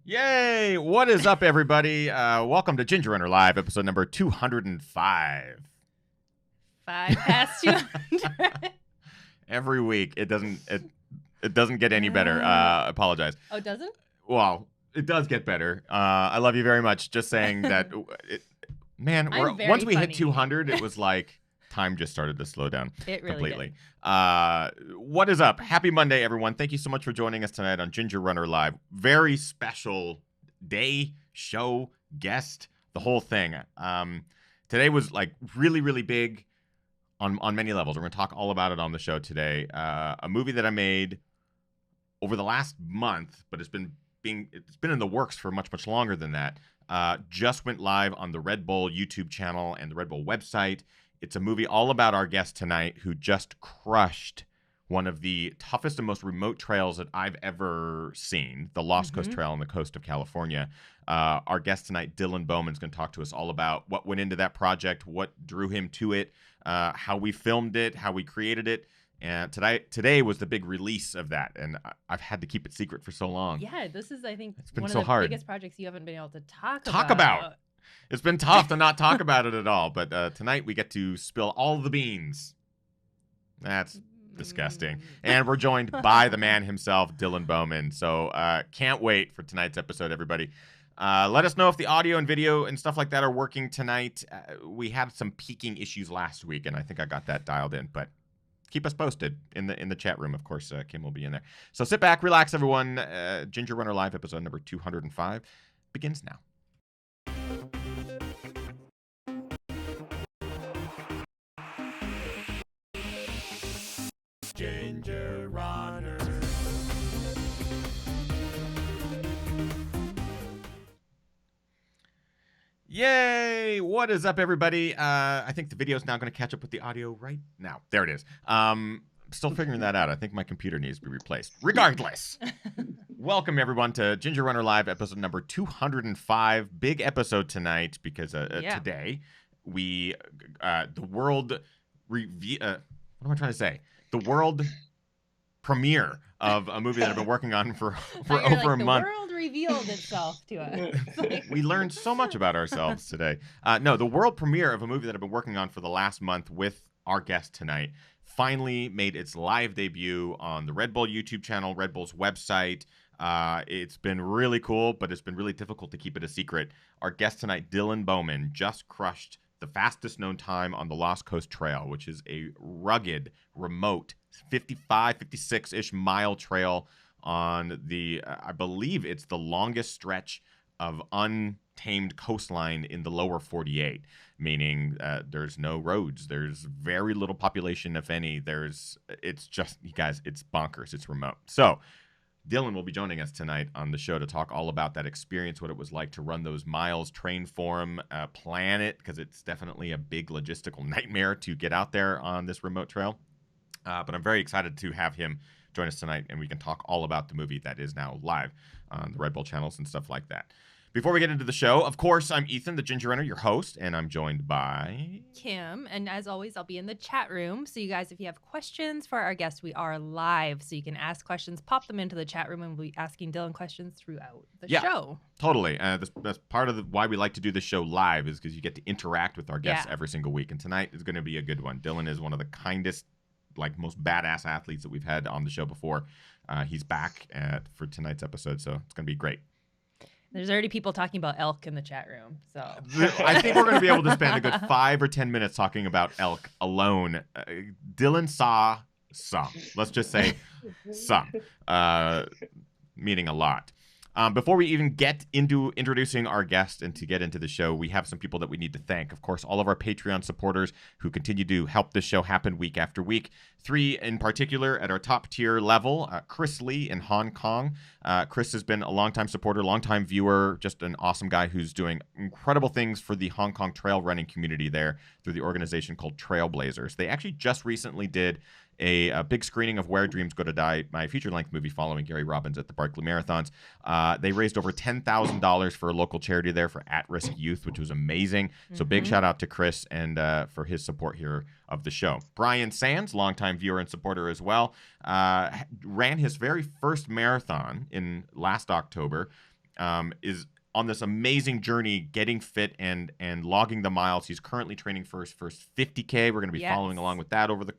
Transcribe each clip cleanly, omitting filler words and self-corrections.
Yay! What is up, everybody? Welcome to Ginger Runner Live, episode number 205. 5 past 200. Every week, it doesn't get any better. Apologize. Oh, doesn't? Well, it does get better. I love you very much. Just saying that, once we hit 200, it was like time just started to slow down. It really completely. What is up? Happy Monday, everyone. Thank you so much for joining us tonight on Ginger Runner Live. Very special day, show, guest, the whole thing. Today was like really, really big on many levels. We're going to talk all about it on the show today. A movie that I made over the last month, but it's been in the works for much, much longer than that. Just went live on the Red Bull YouTube channel and the Red Bull website. It's a movie all about our guest tonight who just crushed one of the toughest and most remote trails that I've ever seen, the Lost Coast Trail on the coast of California. Our guest tonight, Dylan Bowman, is going to talk to us all about what went into that project, what drew him to it, how we filmed it, how we created it. And today was the big release of that, and I've had to keep it secret for so long. Yeah, this is, I think, it's been one so of the hard. biggest projects you haven't been able to talk about. It's been tough to not talk about it at all, but tonight we get to spill all the beans. That's disgusting. And we're joined by the man himself, Dylan Bowman. So can't wait for tonight's episode, everybody. Let us know if the audio and video and stuff like that are working tonight. We had some peaking issues last week, and I think I got that dialed in, but keep us posted in the chat room. Of course, Kim will be in there. So sit back, relax, everyone. Ginger Runner Live, episode number 205 begins now. Ginger Runner. Yay! What is up, everybody? I think the video is now going to catch up with the audio right now. There it is. Still figuring that out. I think my computer needs to be replaced. Regardless, welcome everyone to Ginger Runner Live, episode number 205. Big episode tonight because today we the world review. What am I trying to say? The world premiere of a movie that I've been working on for over a month. The world revealed itself to us. We learned so much about ourselves today. No, the world premiere of a movie that I've been working on for the last month with our guest tonight finally made its live debut on the Red Bull YouTube channel, Red Bull's website. It's been really cool, but it's been really difficult to keep it a secret. Our guest tonight, Dylan Bowman, just crushed the fastest known time on the Lost Coast Trail, which is a rugged, remote, 55, 56-ish mile trail on the, I believe it's the longest stretch of untamed coastline in the lower 48, meaning there's no roads. There's very little population, if any. It's just, you guys, it's bonkers. It's remote. So Dylan will be joining us tonight on the show to talk all about that experience, what it was like to run those miles, train for him, plan it, because it's definitely a big logistical nightmare to get out there on this remote trail. But I'm very excited to have him join us tonight, and we can talk all about the movie that is now live on the Red Bull channels and stuff like that. Before we get into the show, of course, I'm Ethan, the Ginger Runner, your host, and I'm joined by Kim. And as always, I'll be in the chat room. So you guys, if you have questions for our guest, we are live. So you can ask questions, pop them into the chat room, and we'll be asking Dylan questions throughout the show. Totally. That's part of why we like to do the show live, is because you get to interact with our guests every single week. And tonight is going to be a good one. Dylan is one of the kindest, most badass athletes that we've had on the show before. He's back for tonight's episode, so it's going to be great. There's already people talking about elk in the chat room, so I think we're going to be able to spend a good 5 or 10 minutes talking about elk alone. Dylan saw some. Let's just say some, meaning a lot. Before we even get into introducing our guest and to get into the show, we have some people that we need to thank. Of course, all of our Patreon supporters who continue to help this show happen week after week. 3 in particular at our top tier level, Chris Lee in Hong Kong. Chris has been a longtime supporter, longtime viewer, just an awesome guy who's doing incredible things for the Hong Kong trail running community there through the organization called Trailblazers. They actually just recently did a big screening of Where Dreams Go to Die, my feature-length movie following Gary Robbins at the Barkley Marathons. They raised over $10,000 for a local charity there for at-risk youth, which was amazing. So big shout out to Chris and for his support here of the show. Brian Sands, longtime viewer and supporter as well, ran his very first marathon in last October. is on this amazing journey, getting fit and logging the miles. He's currently training for his first 50K. We're going to be following along with that over the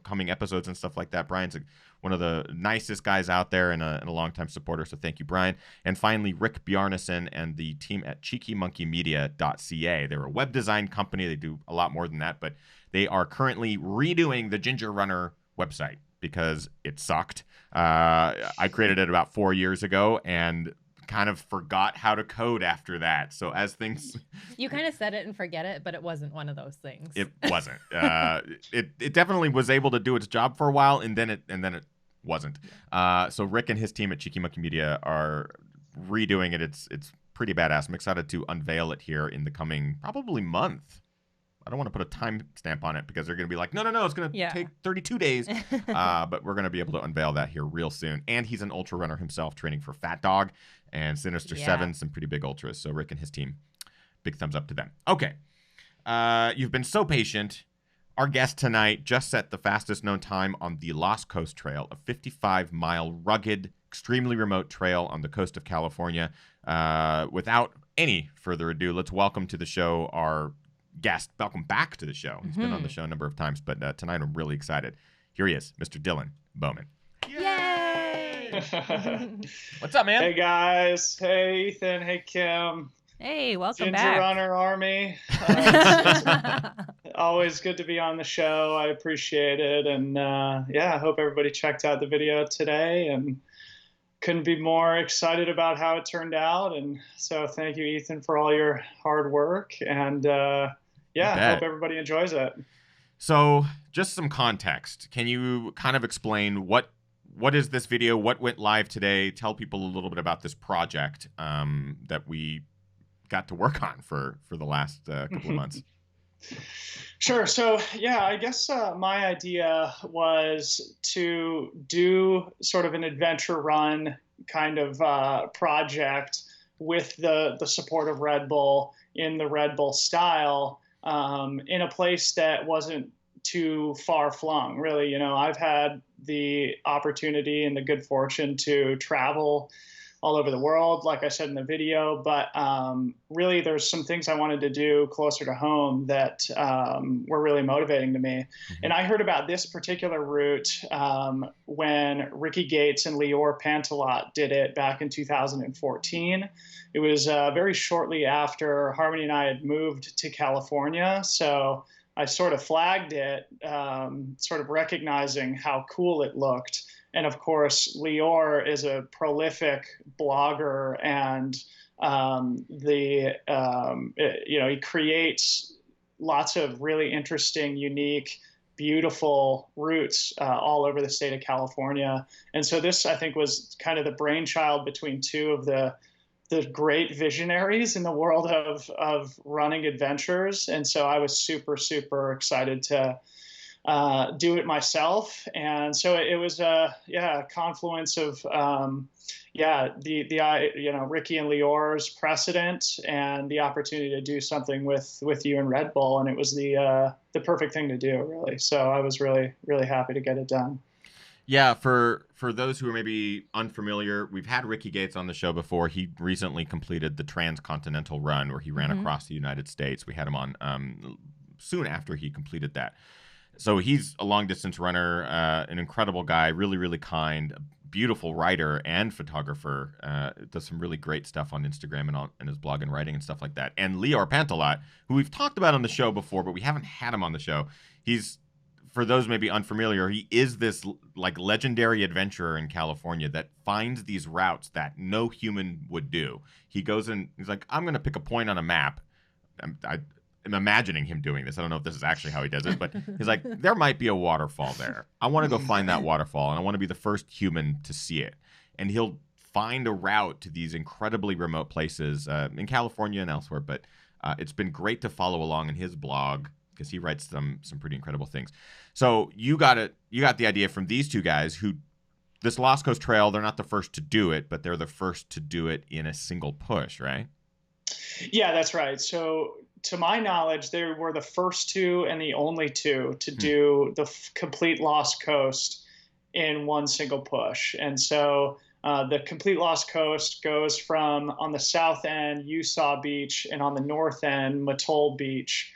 coming episodes and stuff like that. Brian's one of the nicest guys out there and a longtime supporter. So thank you, Brian. And finally, Rick Bjarnason and the team at cheekymonkeymedia.ca. They're a web design company. They do a lot more than that, but they are currently redoing the Ginger Runner website because it sucked. I created it about 4 years ago and kind of forgot how to code after that. So as things, you kind of said it and forget it, but it wasn't one of those things. It wasn't. It definitely was able to do its job for a while, and then it wasn't. So Rick and his team at Cheeky Monkey Media are redoing it. It's pretty badass. I'm excited to unveil it here in the coming probably month. I don't want to put a time stamp on it because they're going to be like, no, it's going to take 32 days. But we're going to be able to unveil that here real soon. And he's an ultra runner himself, training for Fat Dog and Sinister 7, some pretty big ultras. So Rick and his team, big thumbs up to them. Okay. You've been so patient. Our guest tonight just set the fastest known time on the Lost Coast Trail, a 55-mile rugged, extremely remote trail on the coast of California. Without any further ado, let's welcome to the show our guest. Welcome back to the show. He's been on the show a number of times, but tonight I'm really excited. Here he is, Mr. Dylan Bowman. Yay! What's up, man? Hey, guys. Hey, Ethan. Hey, Kim. Hey, welcome Ginger back. Runner Army. It's always good to be on the show. I appreciate it. And I hope everybody checked out the video today and couldn't be more excited about how it turned out. And so thank you, Ethan, for all your hard work. And I hope everybody enjoys it. So just some context. Can you kind of explain what is this video? What went live today? Tell people a little bit about this project that we got to work on for the last couple of months. Sure. So, I guess my idea was to do sort of an adventure run kind of project with the support of Red Bull in the Red Bull style in a place that wasn't too far flung. Really, I've had the opportunity and the good fortune to travel all over the world, like I said in the video, but really there's some things I wanted to do closer to home that were really motivating to me. Mm-hmm. And I heard about this particular route when Ricky Gates and Lior Pantalot did it back in 2014. It was very shortly after Harmony and I had moved to California. So I sort of flagged it, sort of recognizing how cool it looked. And of course, Lior is a prolific blogger, and he creates lots of really interesting, unique, beautiful routes all over the state of California. And so this, I think, was kind of the brainchild between two of the great visionaries in the world of running adventures. And so I was super, super excited to do it myself. And so it was a confluence of Ricky and Lior's precedent and the opportunity to do something with you and Red Bull, and it was the perfect thing to do, really. So I was really, really happy to get it done. Yeah, for those who are maybe unfamiliar, we've had Ricky Gates on the show before. He recently completed the transcontinental run where he ran across the United States. We had him on soon after he completed that. So he's a long-distance runner, an incredible guy, really, really kind, beautiful writer and photographer. Does some really great stuff on Instagram and his blog and writing and stuff like that. And Lior Pantalot, who we've talked about on the show before, but we haven't had him on the show. He's, for those maybe unfamiliar, he is this like legendary adventurer in California that finds these routes that no human would do. He goes in, he's like, I'm going to pick a point on a map. I'm imagining him doing this. I don't know if this is actually how he does it, but he's like, there might be a waterfall there. I want to go find that waterfall, and I want to be the first human to see it. And he'll find a route to these incredibly remote places in California and elsewhere. But it's been great to follow along in his blog because he writes some pretty incredible things. So you got the idea from these two guys who, this Lost Coast Trail, they're not the first to do it, but they're the first to do it in a single push, right? Yeah, that's right. So to my knowledge, they were the first two and the only two to do the complete Lost Coast in one single push. And so The Complete Lost Coast goes from, on the south end, Usaw Beach, and on the north end, Mattole Beach.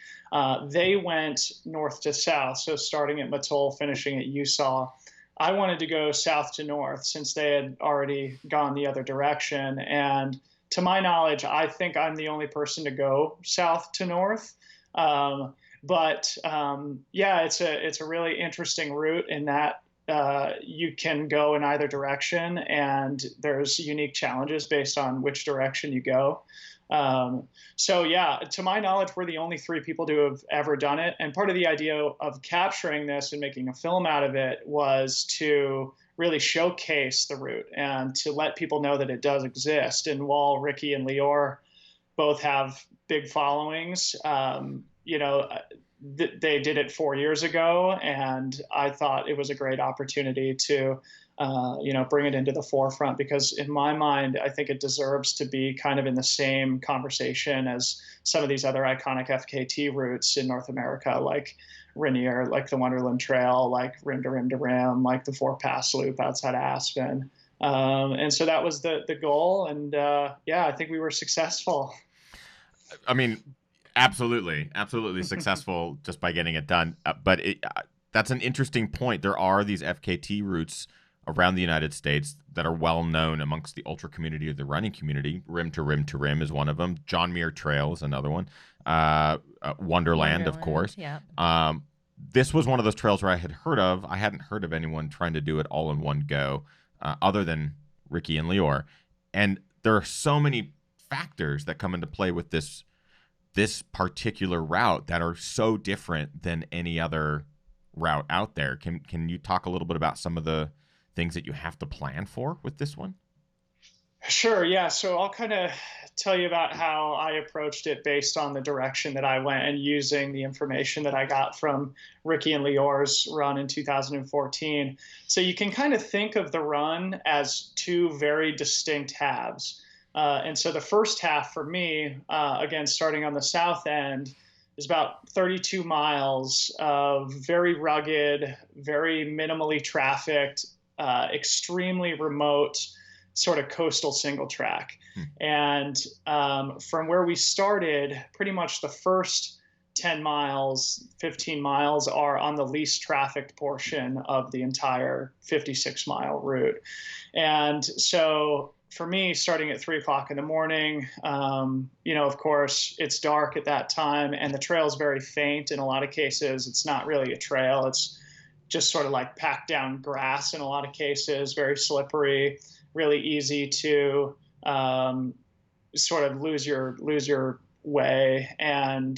They went north to south, so starting at Mattole, finishing at Usaw. I wanted to go south to north since they had already gone the other direction. And to my knowledge, I think I'm the only person to go south to north. Yeah, it's a really interesting route in that you can go in either direction, and there's unique challenges based on which direction you go. So yeah, to my knowledge, we're the only three people to have ever done it. And part of the idea of capturing this and making a film out of it was to really showcase the route and to let people know that it does exist. And while Ricky and Lior both have big followings, they did it 4 years ago, and I thought it was a great opportunity to bring it into the forefront, because in my mind, I think it deserves to be kind of in the same conversation as some of these other iconic FKT routes in North America, like Rainier, like the Wonderland Trail, like Rim to Rim to Rim, like the Four Pass Loop outside Aspen. And so that was the goal. And I think we were successful. I mean, absolutely successful just by getting it done. But that's an interesting point. There are these FKT routes around the United States that are well known amongst the ultra community or the running community. Rim to Rim to Rim is one of them. John Muir Trail is another one. Wonderland, of course. Yeah. This was one of those trails where I had heard of. I hadn't heard of anyone trying to do it all in one go, other than Ricky and Lior. And there are so many factors that come into play with this particular route that are so different than any other route out there. Can you talk a little bit about some of the things that you have to plan for with this one? Sure. Yeah. So I'll kind of tell you about how I approached it based on the direction that I went and using the information that I got from Ricky and Lior's run in 2014. So you can kind of think of the run as two very distinct halves. And so the first half for me, again, starting on the south end, is about 32 miles of very rugged, very minimally trafficked, extremely remote sort of coastal single track. And from where we started, pretty much the first 10 miles, 15 miles are on the least trafficked portion of the entire 56-mile route. And so for me, starting at 3 o'clock in the morning, of course, it's dark at that time, and the trail is very faint. In a lot of cases, it's not really a trail. It's just sort of like packed down grass in a lot of cases, very slippery, really easy to sort of lose your way. And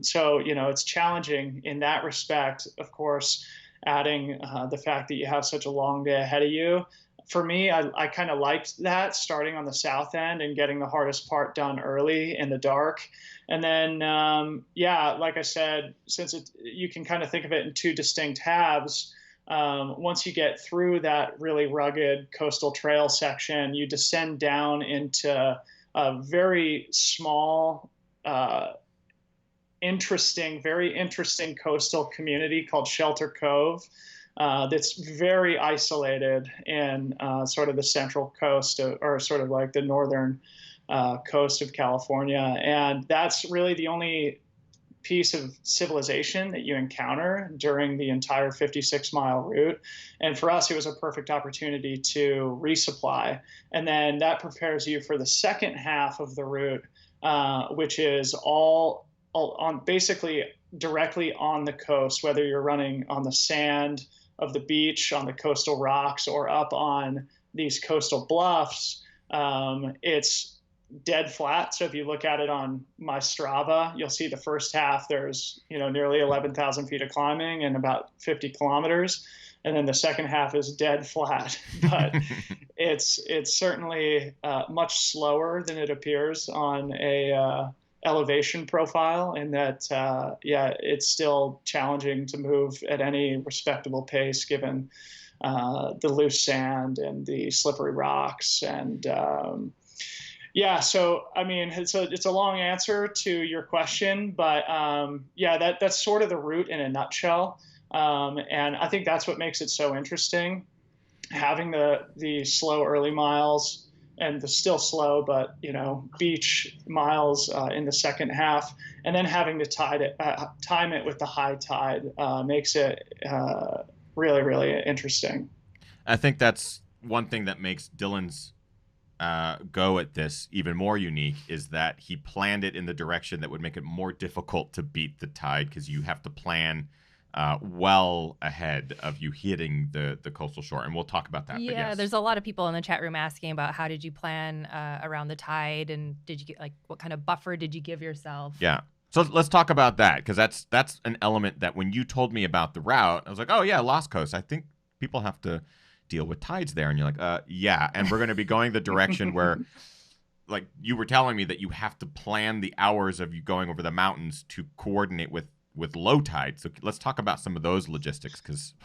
so, it's challenging in that respect. Of course, adding the fact that you have such a long day ahead of you. For me, I kind of liked that, starting on the south end and getting the hardest part done early in the dark. And then, like I said, since you can kind of think of it in two distinct halves, once you get through that really rugged coastal trail section, you descend down into a very small, very interesting coastal community called Shelter Cove. That's very isolated in sort of the central coast or sort of like the northern coast of California. And that's really the only piece of civilization that you encounter during the entire 56-mile route. And for us, it was a perfect opportunity to resupply. And then that prepares you for the second half of the route, which is all on basically directly on the coast, whether you're running on the sand of the beach, on the coastal rocks, or up on these coastal bluffs. It's dead flat. So if you look at it on my Strava, you'll see the first half, there's, nearly 11,000 feet of climbing and about 50 kilometers. And then the second half is dead flat, but it's certainly much slower than it appears on a elevation profile, in that, it's still challenging to move at any respectable pace given the loose sand and the slippery rocks. And so I mean, it's a long answer to your question, but that's sort of the route in a nutshell. And I think that's what makes it so interesting. having the slow early miles and the still slow, but beach miles in the second half, and then having to time it with the high tide makes it really, really interesting. I think that's one thing that makes Dylan's go at this even more unique, is that he planned it in the direction that would make it more difficult to beat the tide, because you have to plan well ahead of you hitting the coastal shore, and we'll talk about that. Yeah, but yes. There's a lot of people in the chat room asking about how did you plan around the tide, and did you get what kind of buffer did you give yourself? Yeah. So let's talk about that, because that's an element that when you told me about the route, I was like, oh yeah, Lost Coast. I think people have to deal with tides there, and you're like, yeah, and we're going to be going the direction where, like, you were telling me that you have to plan the hours of you going over the mountains to coordinate with low tide. So let's talk about some of those logistics, because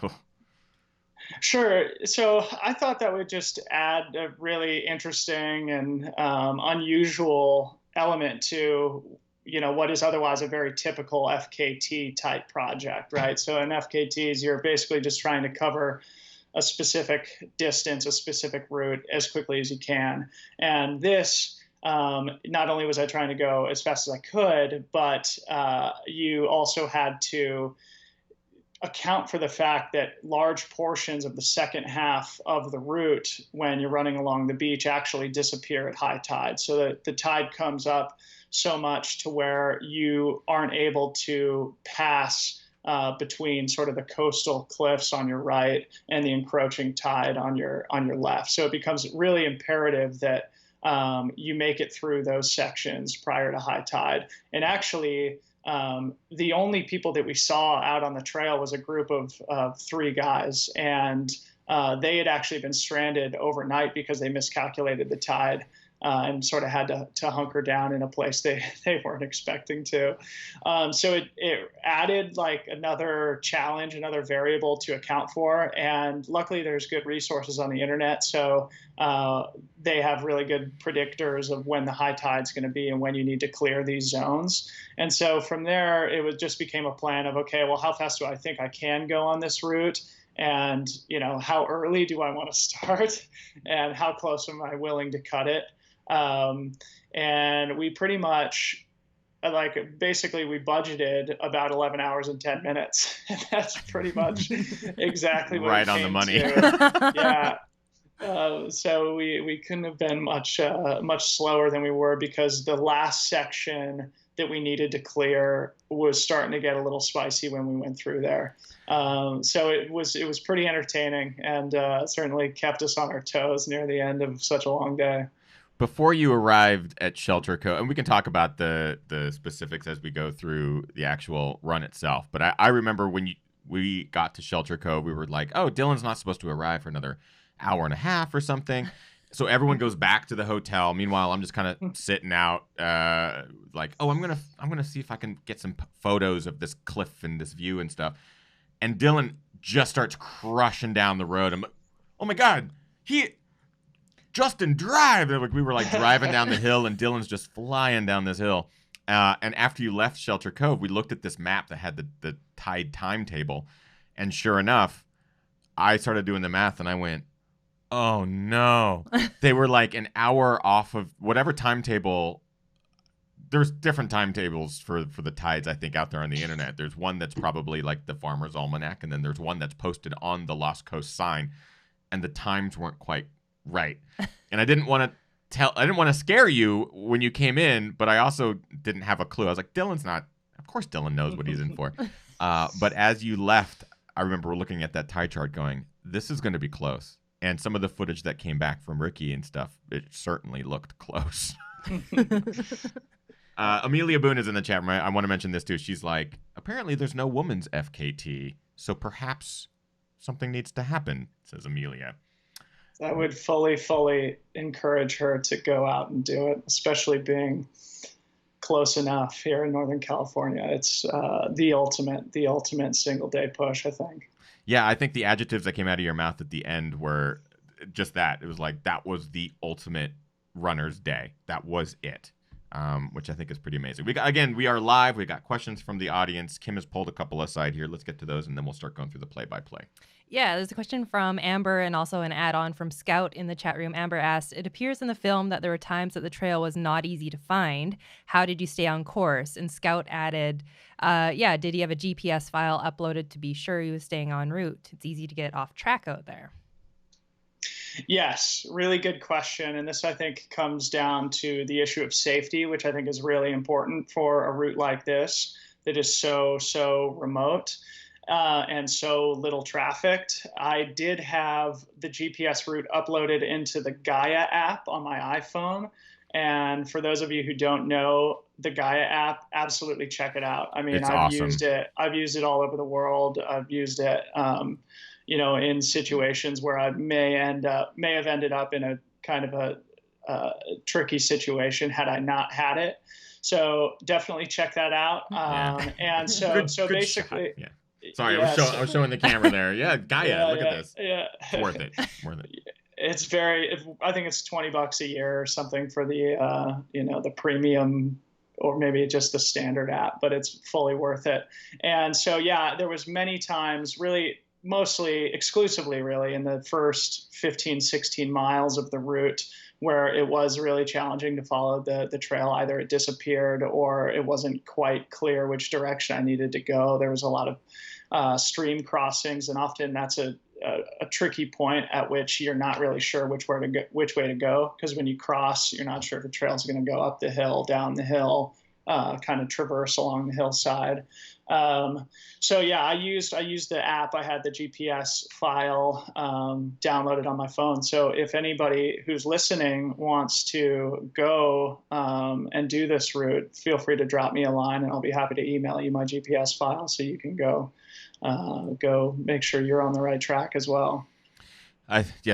Sure. So I thought that would just add a really interesting and unusual element to what is otherwise a very typical FKT type project, right? So in FKTs, you're basically just trying to cover a specific distance, a specific route as quickly as you can. And this, not only was I trying to go as fast as I could, but you also had to account for the fact that large portions of the second half of the route, when you're running along the beach, actually disappear at high tide. So that the tide comes up so much to where you aren't able to pass between sort of the coastal cliffs on your right and the encroaching tide on your left. So it becomes really imperative that you make it through those sections prior to high tide. And actually, the only people that we saw out on the trail was a group of 3 guys, and they had actually been stranded overnight because they miscalculated the tide. And sort of had to hunker down in a place they weren't expecting to. So it added like another challenge, another variable to account for. And luckily there's good resources on the internet. So they have really good predictors of when the high tide's going to be and when you need to clear these zones. And so from there, it just became a plan of, okay, well, how fast do I think I can go on this route? And, how early do I want to start? And how close am I willing to cut it? And we pretty much, basically we budgeted about 11 hours and 10 minutes. That's pretty much exactly what right on the money. Yeah. So we couldn't have been much slower than we were, because the last section that we needed to clear was starting to get a little spicy when we went through there. So it was pretty entertaining, and certainly kept us on our toes near the end of such a long day. Before you arrived at Shelter Cove, and we can talk about the specifics as we go through the actual run itself, but I remember when we got to Shelter Cove, we were like, oh, Dylan's not supposed to arrive for another hour and a half or something. So everyone goes back to the hotel. Meanwhile, I'm just kind of sitting out, like, oh, I'm gonna see if I can get some photos of this cliff and this view and stuff. And Dylan just starts crushing down the road. I'm like, oh my God, Justin, drive! We were like driving down the hill, and Dylan's just flying down this hill. And after you left Shelter Cove, we looked at this map that had the tide timetable, and sure enough, I started doing the math, and I went, oh no. They were like an hour off of whatever timetable. There's different timetables for the tides, I think, out there on the internet. There's one that's probably like the Farmer's Almanac, and then there's one that's posted on the Lost Coast sign, and the times weren't quite right. And I didn't want to scare you when you came in, but I also didn't have a clue. I was like, of course Dylan knows what he's in for. But as you left, I remember looking at that tide chart going, this is going to be close. And some of the footage that came back from Ricky and stuff, it certainly looked close. Amelia Boone is in the chat room. I want to mention this too. She's like, apparently there's no woman's FKT, so perhaps something needs to happen, says Amelia. I would fully encourage her to go out and do it, especially being close enough here in Northern California. It's the ultimate single day push, I think. Yeah, I think the adjectives that came out of your mouth at the end were just that. It was like, that was the ultimate runner's day. That was it. which I think is pretty amazing. We are live. We got questions from the audience. Kim has pulled a couple aside here. Let's get to those, and then we'll start going through the play-by-play. Yeah, there's a question from Amber and also an add-on from Scout in the chat room. Amber asked, it appears in the film that there were times that the trail was not easy to find. How did you stay on course? And Scout added, did he have a GPS file uploaded to be sure he was staying en route? It's easy to get off track out there. Yes, really good question. And this, I think, comes down to the issue of safety, which I think is really important for a route like this that is so remote. And so little trafficked. I did have the GPS route uploaded into the Gaia app on my iPhone. And for those of you who don't know the Gaia app, absolutely check it out. I mean, it's I've awesome. used it. I've used it all over the world. I've used it, in situations where I may have ended up in a kind of a tricky situation had I not had it. So definititely check that out. And so good basically. Shot. Yeah. Sorry, I was showing the camera there. Yeah, Gaia, look at this. Yeah. It's worth it. It's I think it's $20 a year or something for the, the premium or maybe just the standard app, but it's fully worth it. And so, yeah, there was many times really, mostly exclusively really in the first 15, 16 miles of the route where it was really challenging to follow the trail. Either it disappeared or it wasn't quite clear which direction I needed to go. There was a lot of stream crossings, and often that's a tricky point at which you're not really sure which way to go, because when you cross, you're not sure if the trail is going to go up the hill, down the hill, kind of traverse along the hillside. So yeah, I used the app. I had the GPS file downloaded on my phone. So if anybody who's listening wants to go and do this route, feel free to drop me a line, and I'll be happy to email you my GPS file so you can go make sure you're on the right track as well.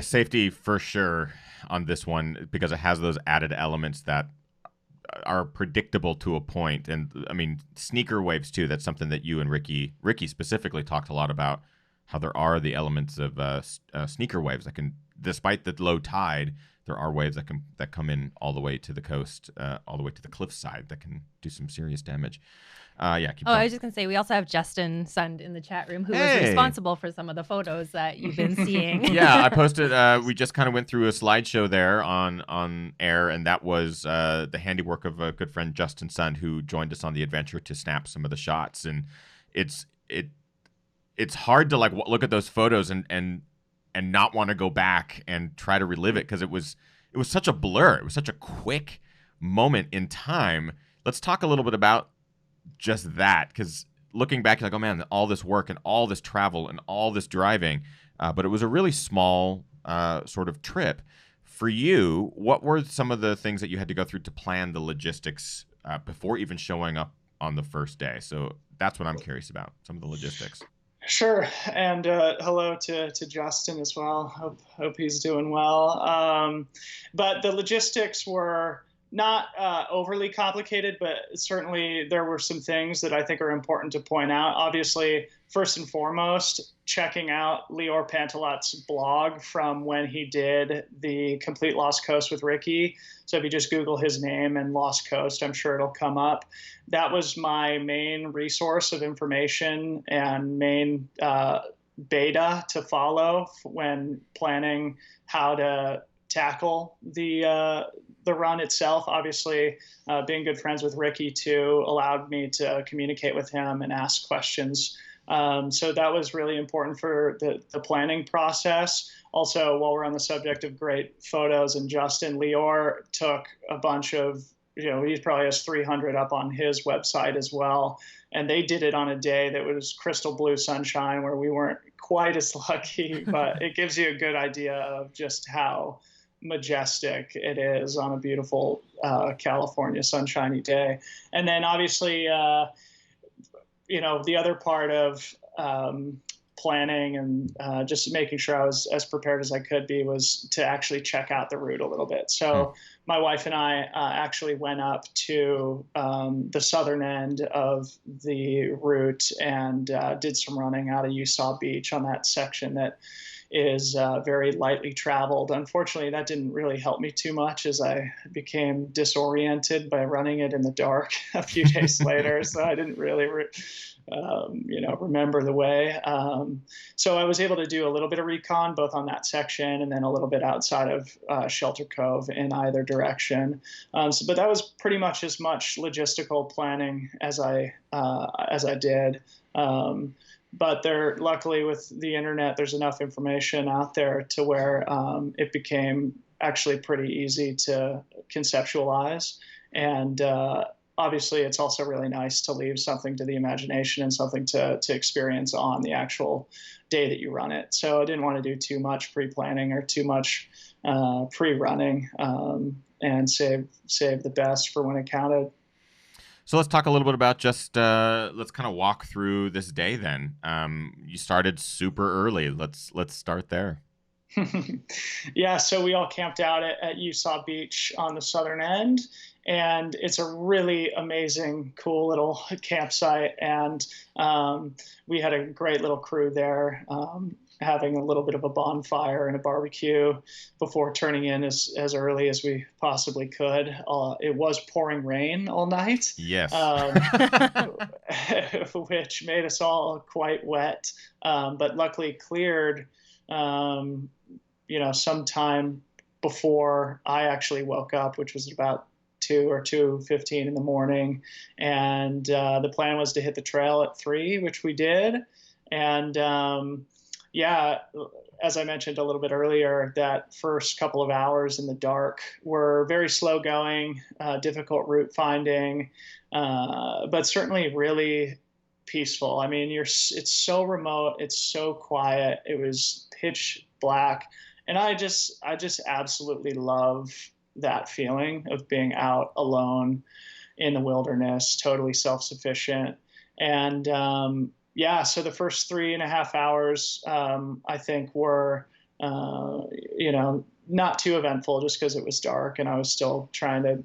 Safety for sure on this one, because it has those added elements that are predictable to a point. And I mean, sneaker waves too. That's something that you and Ricky specifically talked a lot about, how there are the elements of sneaker waves that can, despite the low tide, there are waves that come in all the way to the coast, all the way to the cliffside, that can do some serious damage. Keep going. I was just going to say, we also have Justin Sund in the chat room, who was responsible for some of the photos that you've been seeing. Yeah, I posted, we just kind of went through a slideshow there on air, and that was the handiwork of a good friend, Justin Sund, who joined us on the adventure to snap some of the shots. And it's hard to look at those photos and not want to go back and try to relive it, because it was such a blur. It was such a quick moment in time. Let's talk a little bit about just that, because looking back, you're like, oh man, all this work and all this travel and all this driving, but it was a really small sort of trip. For you, what were some of the things that you had to go through to plan the logistics before even showing up on the first day? So that's what I'm curious about, some of the logistics. Sure. And hello to Justin as well. Hope he's doing well. But the logistics were not overly complicated, but certainly there were some things that I think are important to point out. Obviously, first and foremost, checking out Lior Pantalot's blog from when he did the Complete Lost Coast with Ricky. So if you just Google his name and Lost Coast, I'm sure it'll come up. That was my main resource of information and main beta to follow when planning how to tackle the run itself. Obviously, being good friends with Ricky too allowed me to communicate with him and ask questions. So that was really important for the planning process. Also, while we're on the subject of great photos, and Justin, Lior took a bunch of, he probably has 300 up on his website as well. And they did it on a day that was crystal blue sunshine, where we weren't quite as lucky, but it gives you a good idea of just how majestic it is on a beautiful California sunshiny day. And then obviously, the other part of planning and just making sure I was as prepared as I could be was to actually check out the route a little bit. So my wife and I actually went up to the southern end of the route and did some running out of Usaw Beach on that section that is very lightly traveled. Unfortunately, that didn't really help me too much as I became disoriented by running it in the dark a few days later. So I didn't really remember the way. So I was able to do a little bit of recon both on that section and then a little bit outside of Shelter Cove in either direction. But that was pretty much as much logistical planning as I did. But luckily with the internet, there's enough information out there to where it became actually pretty easy to conceptualize. And obviously, it's also really nice to leave something to the imagination and something to experience on the actual day that you run it. So I didn't want to do too much pre-planning or too much pre-running, and save the best for when it counted. So let's talk a little bit about just let's kind of walk through this day then. You started super early. Let's start there. Yeah, so we all camped out at Usaw Beach on the southern end, and it's a really amazing, cool little campsite. And we had a great little crew there, having a little bit of a bonfire and a barbecue before turning in as early as we possibly could. It was pouring rain all night. Yes. Which made us all quite wet, but luckily cleared sometime before I actually woke up, which was about 2 or 2:15 in the morning. And the plan was to hit the trail at 3, which we did. And as I mentioned a little bit earlier, that first couple of hours in the dark were very slow going, difficult route finding, but certainly really peaceful. I mean, it's so remote, it's so quiet. It was pitch black, and I just absolutely love that feeling of being out alone in the wilderness, totally self-sufficient. And so the first 3.5 hours, I think, were not too eventful, just because it was dark and I was still trying to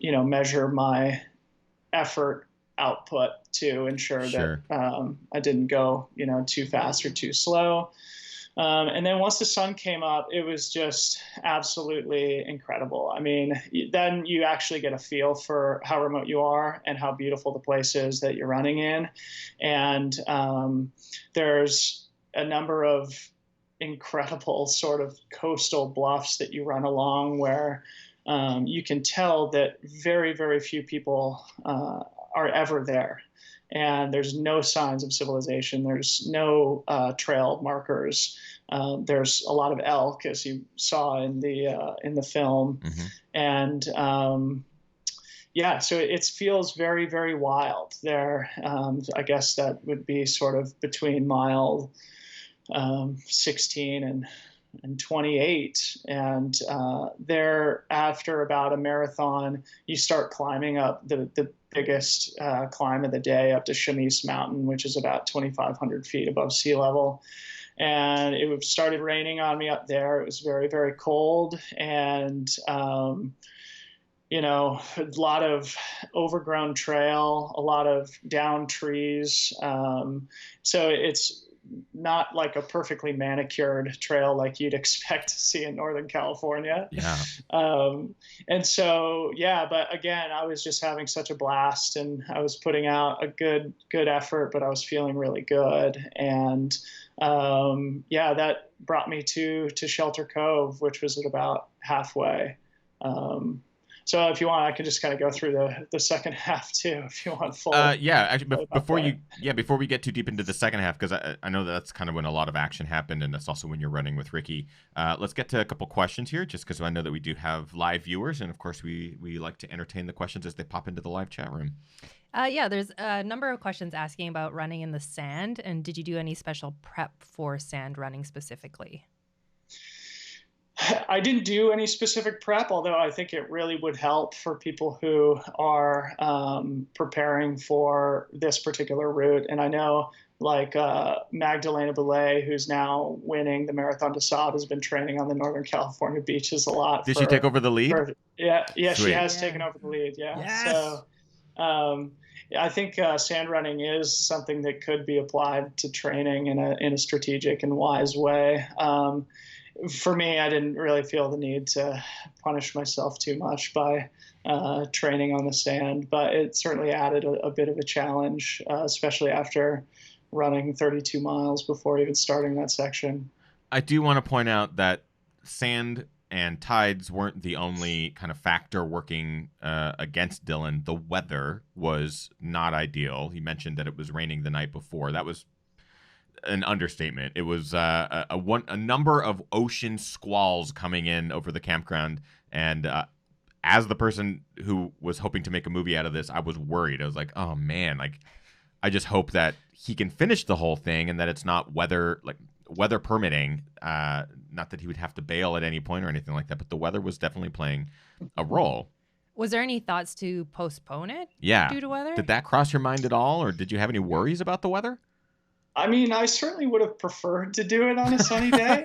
measure my effort output to ensure Sure. that I didn't go too fast or too slow. And then once the sun came up, it was just absolutely incredible. I mean, then you actually get a feel for how remote you are and how beautiful the place is that you're running in. And there's a number of incredible sort of coastal bluffs that you run along where you can tell that very, very few people are ever there. And there's no signs of civilization. There's no trail markers. There's a lot of elk, as you saw in the film. Mm-hmm. And so it feels very, very wild there. I guess that would be sort of between mile 16 and 28. And thereafter about a marathon, you start climbing up the biggest climb of the day up to Chemise Mountain, which is about 2,500 feet above sea level. And it started raining on me up there. It was very, very cold, and a lot of overgrown trail, a lot of down trees. So it's not like a perfectly manicured trail like you'd expect to see in Northern California. Yeah. And so, but again, I was just having such a blast, and I was putting out a good effort, but I was feeling really good. And that brought me to Shelter Cove, which was at about halfway. So if you want, I can just kind of go through the second half too, if you want full. Actually, before we get too deep into the second half, because I know that's kind of when a lot of action happened, and that's also when you're running with Ricky. Let's get to a couple questions here, just because I know that we do have live viewers, and of course we like to entertain the questions as they pop into the live chat room. There's a number of questions asking about running in the sand, and did you do any special prep for sand running specifically? I didn't do any specific prep, although I think it really would help for people who are preparing for this particular route. And I know like Magdalena Boulay, who's now winning the Marathon des Sables, has been training on the Northern California beaches a lot. Did she take over the lead? She has taken over the lead. Yeah. Yes. So, I think sand running is something that could be applied to training in a strategic and wise way. For me, I didn't really feel the need to punish myself too much by training on the sand, but it certainly added a bit of a challenge, especially after running 32 miles before even starting that section. I do want to point out that sand and tides weren't the only kind of factor working against Dylan. The weather was not ideal. He mentioned that it was raining the night before. That was an understatement. It was a number of ocean squalls coming in over the campground, and as the person who was hoping to make a movie out of this, I was worried. I was like, oh man, like I just hope that he can finish the whole thing and that it's not weather permitting. Not that he would have to bail at any point or anything like that, but the weather was definitely playing a role. Was there any thoughts to postpone it due to weather? Did that cross your mind at all, or did you have any worries about the weather? I mean, I certainly would have preferred to do it on a sunny day.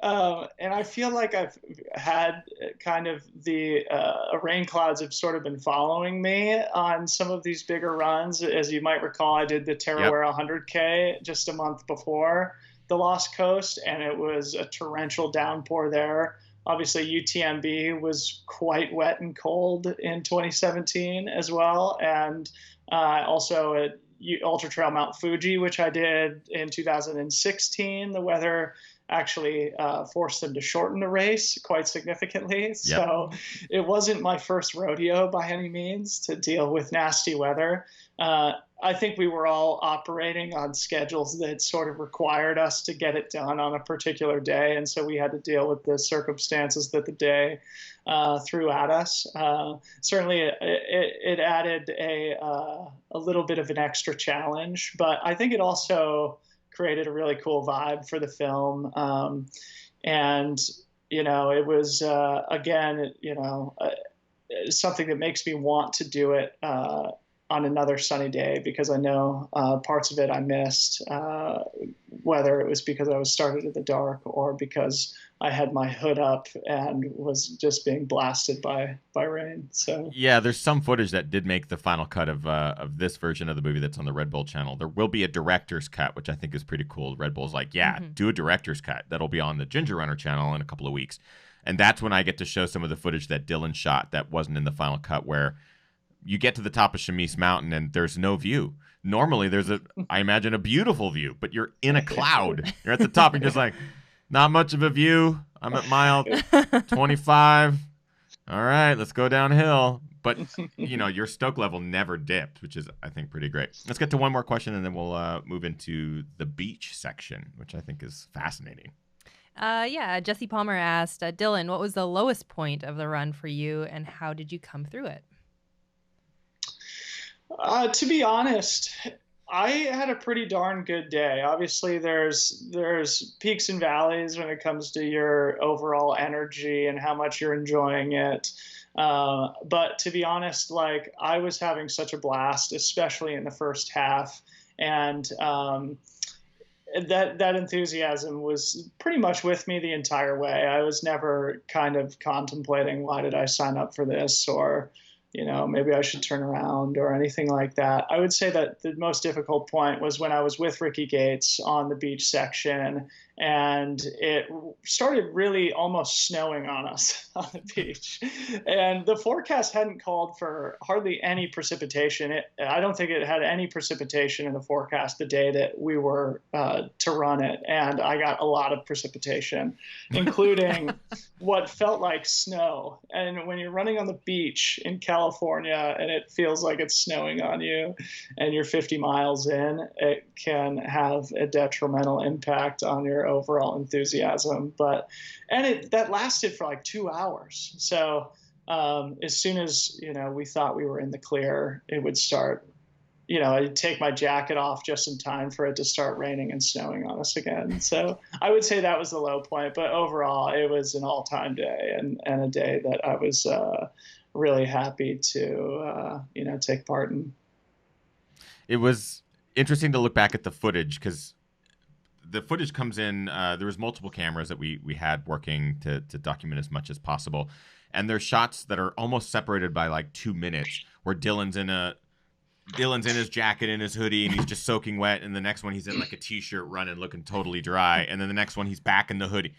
And I feel like I've had kind of the rain clouds have sort of been following me on some of these bigger runs. As you might recall, I did the Tarawera 100K just a month before the Lost Coast, and it was a torrential downpour there. Obviously, UTMB was quite wet and cold in 2017 as well. And also at Ultra Trail Mount Fuji, which I did in 2016, the weather actually forced them to shorten the race quite significantly. Yep. So it wasn't my first rodeo by any means to deal with nasty weather. I think we were all operating on schedules that sort of required us to get it done on a particular day. And so we had to deal with the circumstances that the day threw at us. Certainly it added a little bit of an extra challenge, but I think it also created a really cool vibe for the film. And, you know, it was, again, you know, something that makes me want to do it on another sunny day, because I know parts of it I missed, whether it was because I was started in the dark or because I had my hood up and was just being blasted by rain. So yeah, there's some footage that did make the final cut of this version of the movie that's on the Red Bull channel. There will be a director's cut, which I think is pretty cool. Red Bull's like, yeah, do a director's cut. That'll be on the Ginger Runner channel in a couple of weeks. And that's when I get to show some of the footage that Dylan shot that wasn't in the final cut, where you get to the top of Chemise Mountain and there's no view. Normally there's I imagine a beautiful view, but you're in a cloud. You're at the top and just like, not much of a view. I'm at mile 25. All right, let's go downhill. But, you know, your stoke level never dipped, which is, I think, pretty great. Let's get to one more question and then we'll move into the beach section, which I think is fascinating. Yeah, Jesse Palmer asked, Dylan, what was the lowest point of the run for you and how did you come through it? To be honest, I had a pretty darn good day. Obviously, there's peaks and valleys when it comes to your overall energy and how much you're enjoying it. But to be honest, like, I was having such a blast, especially in the first half. And that enthusiasm was pretty much with me the entire way. I was never kind of contemplating, why did I sign up for this? Or, you know, maybe I should turn around or anything like that. I would say that the most difficult point was when I was with Ricky Gates on the beach section, and it started really almost snowing on us on the beach. And the forecast hadn't called for hardly any precipitation. I don't think it had any precipitation in the forecast the day that we were to run it. And I got a lot of precipitation, including what felt like snow. And when you're running on the beach in California and it feels like it's snowing on you and you're 50 miles in, it can have a detrimental impact on your overall enthusiasm. That lasted for like 2 hours. So as soon as, you know, we thought we were in the clear, it would start, you know, I'd take my jacket off just in time for it to start raining and snowing on us again. So I would say that was the low point, but overall it was an all-time day and a day that I was really happy to, you know, take part in. It was interesting to look back at the footage, because the footage comes in, there was multiple cameras that we had working to document as much as possible. And there's shots that are almost separated by like 2 minutes where Dylan's in a Dylan's in his jacket and his hoodie and he's just soaking wet, and the next one he's in like a t-shirt running looking totally dry, and then the next one he's back in the hoodie.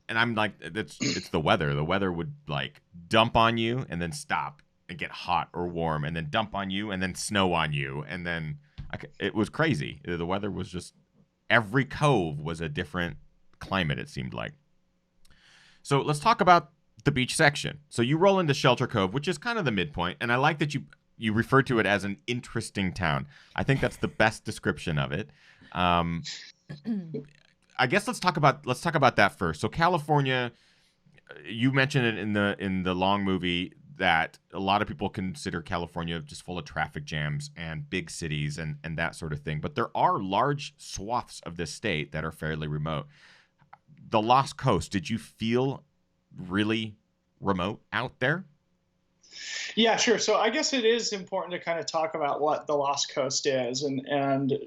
And I'm like, it's the weather. The weather would like dump on you and then stop and get hot or warm and then dump on you and then snow on you, and then it was crazy. The weather was just, every cove was a different climate, it seemed like. So let's talk about the beach section. So you roll into Shelter Cove, which is kind of the midpoint, and I like that you refer to it as an interesting town. I think that's the best description of it. I guess let's talk about that first. So California, you mentioned it in the long movie that a lot of people consider California just full of traffic jams and big cities and that sort of thing. But there are large swaths of this state that are fairly remote. The Lost Coast, did you feel really remote out there? Yeah, sure. So I guess it is important to kind of talk about what the Lost Coast is, and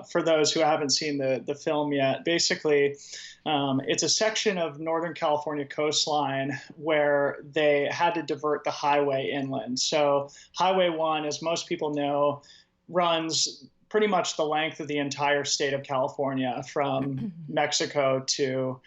for those who haven't seen the film yet, basically, it's a section of Northern California coastline where they had to divert the highway inland. So Highway 1, as most people know, runs pretty much the length of the entire state of California from Mexico to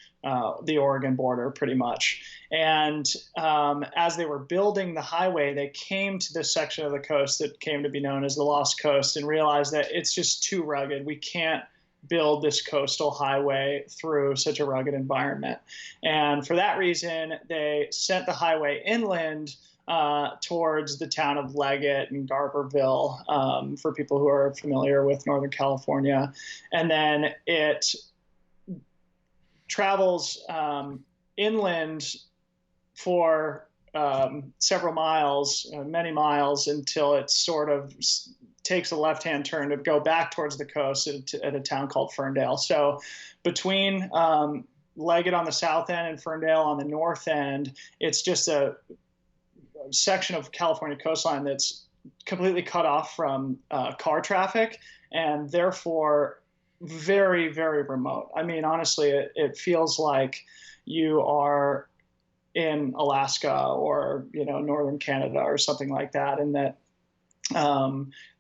the Oregon border, pretty much. And as they were building the highway, they came to this section of the coast that came to be known as the Lost Coast and realized that it's just too rugged. We can't build this coastal highway through such a rugged environment. And for that reason, they sent the highway inland towards the town of Leggett and Garberville, for people who are familiar with Northern California. And then it travels inland for several miles, many miles, until it sort of takes a left-hand turn to go back towards the coast at a town called Ferndale. So between Leggett on the south end and Ferndale on the north end, it's just a section of California coastline that's completely cut off from car traffic, and therefore very, very remote. I mean, honestly, it feels like you are in Alaska or, northern Canada or something like that, and that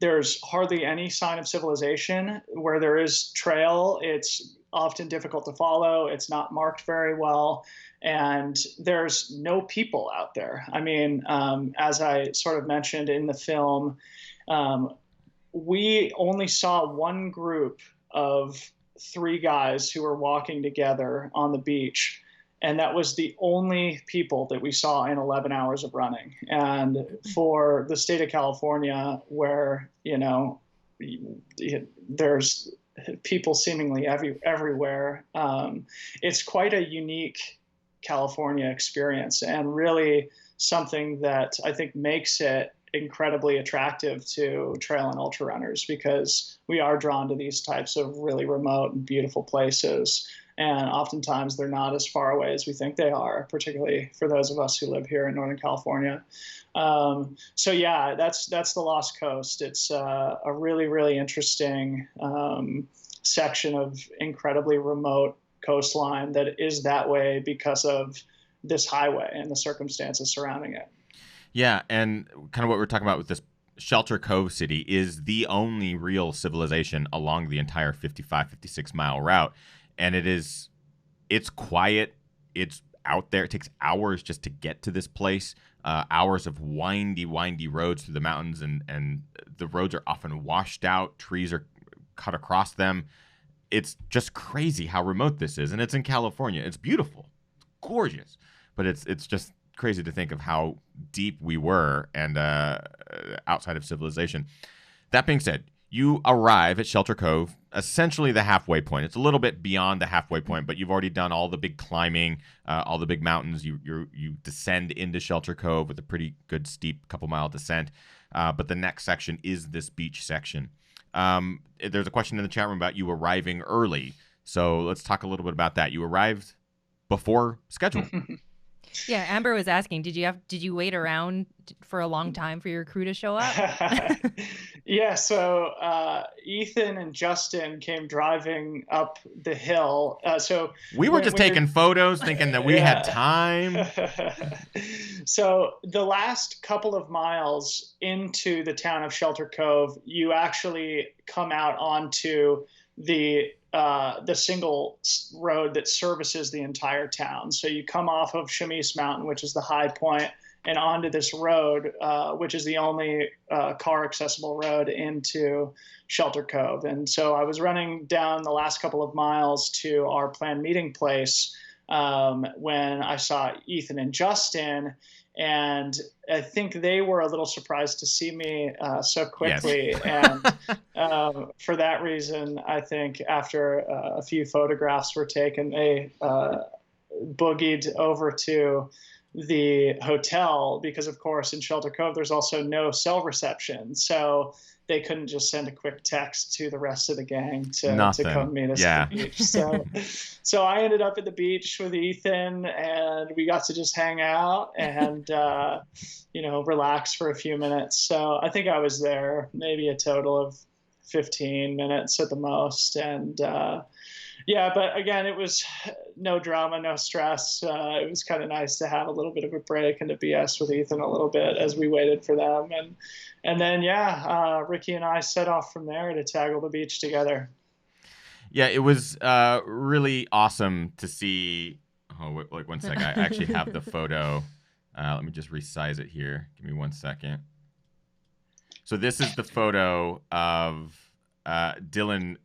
there's hardly any sign of civilization. Where there is trail, it's often difficult to follow. It's not marked very well. And there's no people out there. I mean, as I sort of mentioned in the film, we only saw one group of 3 guys who were walking together on the beach. And that was the only people that we saw in 11 hours of running. And for the state of California, where, there's people seemingly everywhere, it's quite a unique California experience, and really something that I think makes it incredibly attractive to trail and ultra runners, because we are drawn to these types of really remote and beautiful places. And oftentimes they're not as far away as we think they are, particularly for those of us who live here in Northern California. So yeah, that's the Lost Coast. It's a really, really interesting section of incredibly remote coastline that is that way because of this highway and the circumstances surrounding it. Yeah, and kind of what we're talking about with this Shelter Cove city is the only real civilization along the entire 56 mile route. And it's quiet, it's out there. It takes hours just to get to this place, hours of windy roads through the mountains, and the roads are often washed out, trees are cut across them. It's just crazy how remote this is, and it's in California. It's beautiful, it's gorgeous, but it's just crazy to think of how deep we were and outside of civilization. That being said, you arrive at Shelter Cove, essentially the halfway point. It's a little bit beyond the halfway point, but you've already done all the big climbing, all the big mountains. You descend into Shelter Cove with a pretty good steep couple-mile descent. But the next section is this beach section. There's a question in the chat room about you arriving early. So let's talk a little bit about that. You arrived before schedule. Yeah, Amber was asking, did you wait around for a long time for your crew to show up? Yeah, so Ethan and Justin came driving up the hill. So we were just taking photos, thinking that we had time. So the last couple of miles into the town of Shelter Cove, you actually come out onto the single road that services the entire town. So you come off of Chemise Mountain, which is the high point, and onto this road, which is the only car accessible road into Shelter Cove. And so I was running down the last couple of miles to our planned meeting place when I saw Ethan and Justin. And I think they were a little surprised to see me so quickly. Yes. And for that reason, I think after a few photographs were taken, they boogied over to the hotel because, of course, in Shelter Cove, there's also no cell reception. So they couldn't just send a quick text to the rest of the gang to come meet us at the beach. So I ended up at the beach with Ethan, and we got to just hang out and, relax for a few minutes. So I think I was there maybe a total of 15 minutes at the most. And, but again, it was no drama, no stress. It was kind of nice to have a little bit of a break and to BS with Ethan a little bit as we waited for them. And then, Ricky and I set off from there to tackle the beach together. Yeah, it was really awesome to see. Oh, wait 1 second. I actually have the photo. Let me just resize it here. Give me 1 second. So this is the photo of Dylan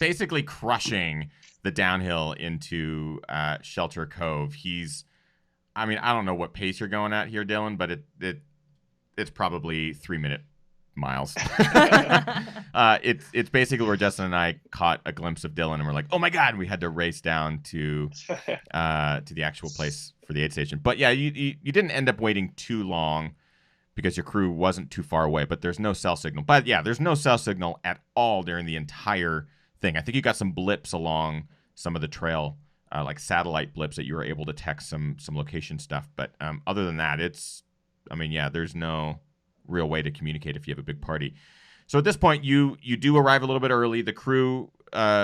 basically crushing the downhill into Shelter Cove. I don't know what pace you're going at here, Dylan, but it's probably 3-minute miles. It's basically where Justin and I caught a glimpse of Dylan and we're like, oh my God, we had to race down to the actual place for the aid station. But yeah, you didn't end up waiting too long because your crew wasn't too far away, but there's no cell signal. But yeah, there's no cell signal at all during the entire thing. I think you got some blips along some of the trail, like satellite blips that you were able to text some location stuff. But other than that, there's no real way to communicate if you have a big party. So at this point, you do arrive a little bit early. The crew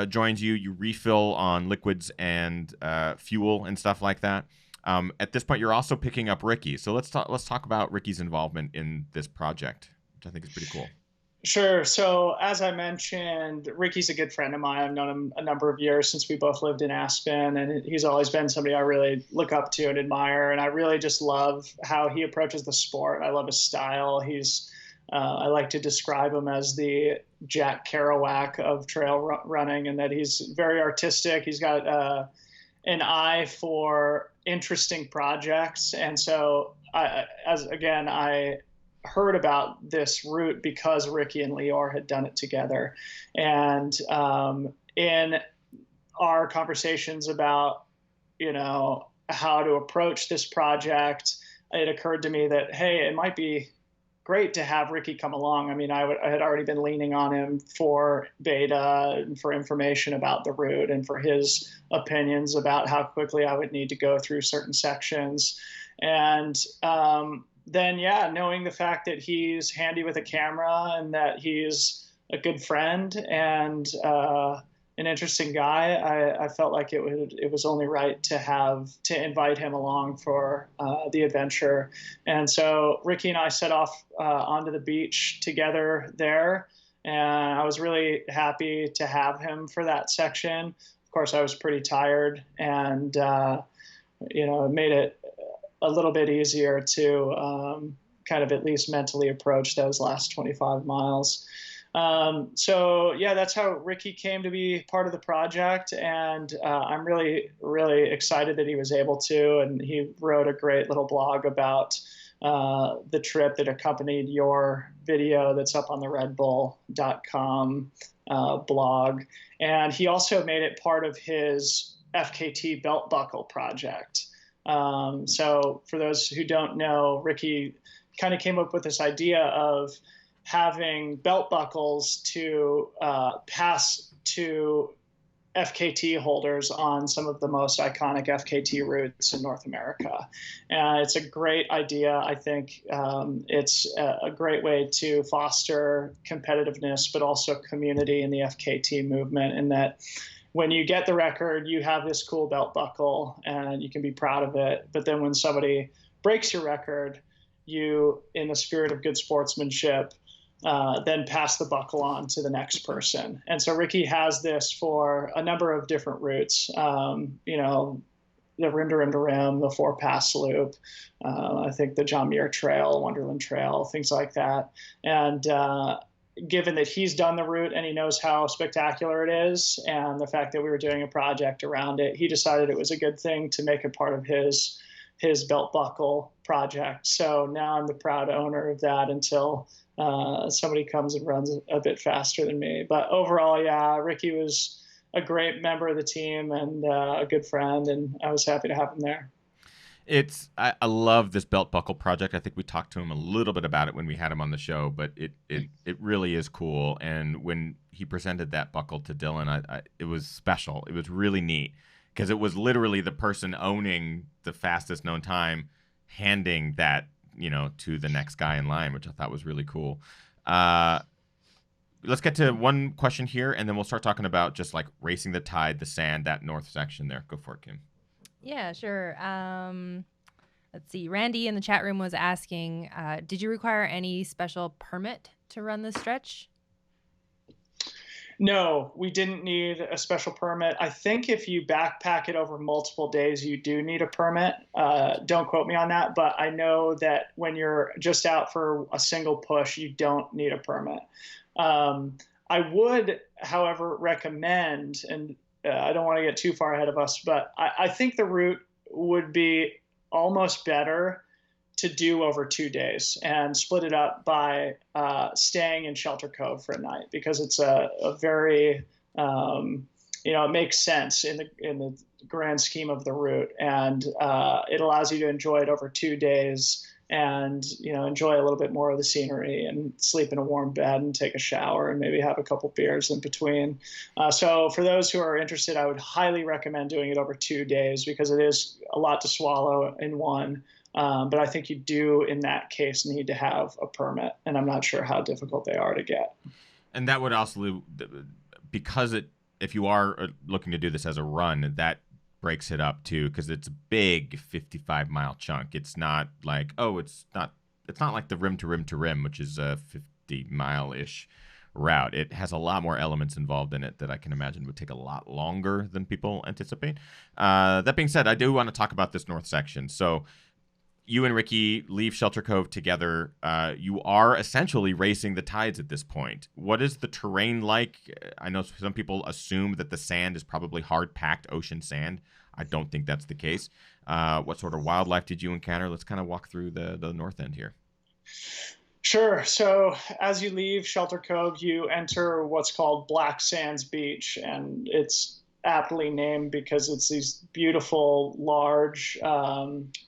joins you. You refill on liquids and fuel and stuff like that. At this point, you're also picking up Ricky. So let's talk about Ricky's involvement in this project, which I think is pretty cool. Sure. So as I mentioned, Ricky's a good friend of mine. I've known him a number of years since we both lived in Aspen, and he's always been somebody I really look up to and admire. And I really just love how he approaches the sport. I love his style. I like to describe him as the Jack Kerouac of trail running, and that he's very artistic. He's got an eye for interesting projects. And so I heard about this route because Ricky and Lior had done it together. And in our conversations about, how to approach this project, it occurred to me that, hey, it might be great to have Ricky come along. I mean, I had already been leaning on him for beta and for information about the route and for his opinions about how quickly I would need to go through certain sections. And then, knowing the fact that he's handy with a camera and that he's a good friend and an interesting guy, I felt like it was only right to invite him along for the adventure. And so Ricky and I set off onto the beach together there, and I was really happy to have him for that section. Of course, I was pretty tired, and it made it a little bit easier to kind of at least mentally approach those last 25 miles. That's how Ricky came to be part of the project. And I'm really, really excited that he was able to. And he wrote a great little blog about the trip that accompanied your video that's up on the redbull.com blog. And he also made it part of his FKT belt buckle project. So for those who don't know, Ricky kind of came up with this idea of having belt buckles to pass to FKT holders on some of the most iconic FKT routes in North America. And it's a great idea. I think it's a great way to foster competitiveness, but also community in the FKT movement, in that when you get the record, you have this cool belt buckle and you can be proud of it. But then when somebody breaks your record, you, in the spirit of good sportsmanship, then pass the buckle on to the next person. And so Ricky has this for a number of different routes, you know, the rim to rim to rim, the 4-pass loop, I think the John Muir Trail, Wonderland Trail, things like that. And given that he's done the route and he knows how spectacular it is, and the fact that we were doing a project around it, he decided it was a good thing to make it part of his belt buckle project. So now I'm the proud owner of that until somebody comes and runs a bit faster than me. But overall, yeah, Ricky was a great member of the team and a good friend, and I was happy to have him there. I love this belt buckle project. I think we talked to him a little bit about it when we had him on the show, but it really is cool. And when he presented that buckle to Dylan, it was special. It was really neat because it was literally the person owning the fastest known time handing that, you know, to the next guy in line, which I thought was really cool. Let's get to one question here, and then we'll start talking about just like racing the tide, the sand, that north section there. Go for it, Kim. Yeah, sure. Let's see. Randy in the chat room was asking, did you require any special permit to run this stretch? No, we didn't need a special permit. I think if you backpack it over multiple days, you do need a permit. Don't quote me on that, but I know that when you're just out for a single push, you don't need a permit. I would, however, recommend, and I don't want to get too far ahead of us, but I think the route would be almost better to do over 2 days and split it up by staying in Shelter Cove for a night, because it's a very, it makes sense in the grand scheme of the route, and it allows you to enjoy it over 2 days and, enjoy a little bit more of the scenery and sleep in a warm bed and take a shower and maybe have a couple beers in between. So for those who are interested, I would highly recommend doing it over 2 days, because it is a lot to swallow in one. But I think you do, in that case, need to have a permit, and I'm not sure how difficult they are to get. And that would also, because if you are looking to do this as a run, that breaks it up too, because it's a big 55-mile chunk. It's not like, it's not like the rim to rim to rim, which is a 50-mile-ish route. It has a lot more elements involved in it that I can imagine would take a lot longer than people anticipate. That being said, I do want to talk about this north section. So you and Ricky leave Shelter Cove together. You are essentially racing the tides at this point. What is the terrain like? I know some people assume that the sand is probably hard-packed ocean sand. I don't think that's the case. What sort of wildlife did you encounter? Let's kind of walk through the north end here. Sure. So as you leave Shelter Cove, you enter what's called Black Sands Beach, and it's aptly named because it's these beautiful, large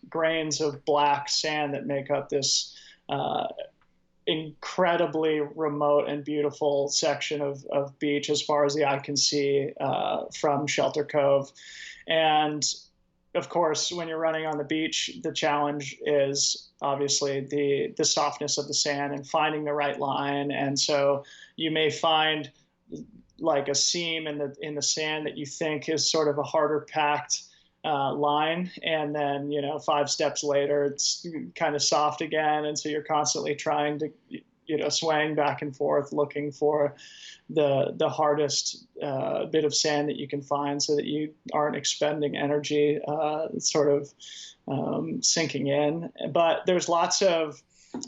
grains of black sand that make up this incredibly remote and beautiful section of beach as far as the eye can see from Shelter Cove. And of course, when you're running on the beach, the challenge is obviously the softness of the sand and finding the right line. And so you may find like a seam in the sand that you think is sort of a harder packed line, and then 5 steps later it's kind of soft again, and so you're constantly trying to swaying back and forth looking for the hardest bit of sand that you can find, so that you aren't expending energy sort of sinking in. But there's lots of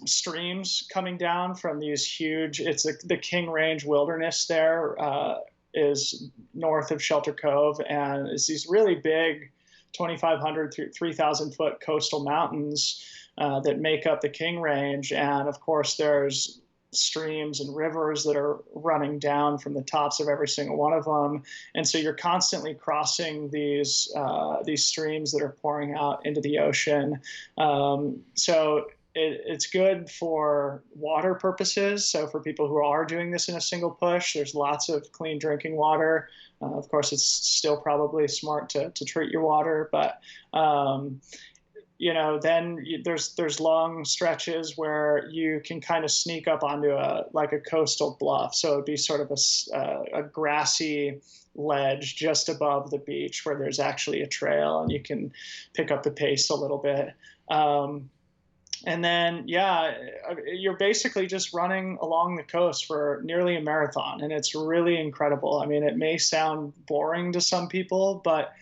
streams coming down from these huge, the King Range Wilderness there is north of Shelter Cove, and it's these really big 2,500 through 3,000 foot coastal mountains that make up the King Range. And of course there's streams and rivers that are running down from the tops of every single one of them, and so you're constantly crossing these streams that are pouring out into the ocean. So it's good for water purposes. So for people who are doing this in a single push, there's lots of clean drinking water. Of course, it's still probably smart to treat your water, but then there's long stretches where you can kind of sneak up onto a coastal bluff. So it'd be sort of a grassy ledge just above the beach where there's actually a trail, and you can pick up the pace a little bit. And then, you're basically just running along the coast for nearly a marathon, and it's really incredible. I mean, it may sound boring to some people, but